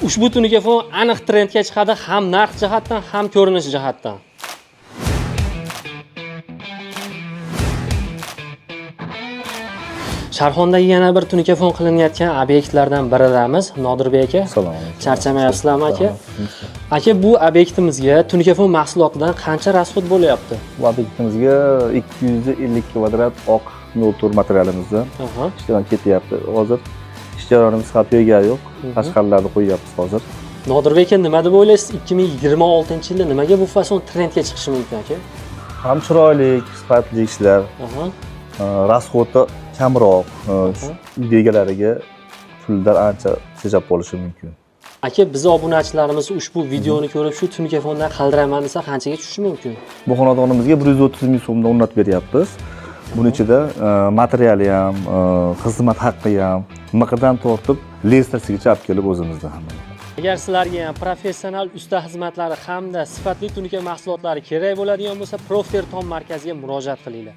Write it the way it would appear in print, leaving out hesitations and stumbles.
Ushbu tunikafon aniq trendga chiqadi ham narx jihatdan, ham ko'rinish jihatdan. Sharxondagi yana bir tunikafon qilinayotgan obyektlardan biridamiz. Nodirbek aka. Assalomu alaykum. Charchamayapsizlarmi aka? Aka, bu obyektimizga tunikafon mahsulotidan qancha rasxod bo'lyapti? Bu obyektimizga 250 kvadrat oq notur materialimizdan ishdan ketyapti. Hozir ish jarayonimiz hali tugagani yo'q. Tashqarilarni qo'yyapmiz hozir. Nodirbek aka, nima deb o'ylaysiz? 2026-yilda nimaga bu fason trendga chiqishi mumkin aka? Ham chiroyli, sifatli ishlar, rasxodi kamroq, uy egalariga pullar ancha tejab qolishi mumkin. Aka, biz obunachilarimiz ushbu videoni ko'rib shu tunikafondan qaldiraman desa qanchaga tushishi mumkin? Bu xonadonimizga 130 ming so'mdan o'rnatib beryapmiz. Buning ichida materiali ham, xizmat haqqi ham, miqidan tortib lestrasigacha olib kelib o'zimizda hamma. Agar sizlarga ham professional usta xizmatlari hamda sifatli tunika mahsulotlari kerak bo'ladigan bo'lsa, Profter Tom markaziga murojaat qilinglar.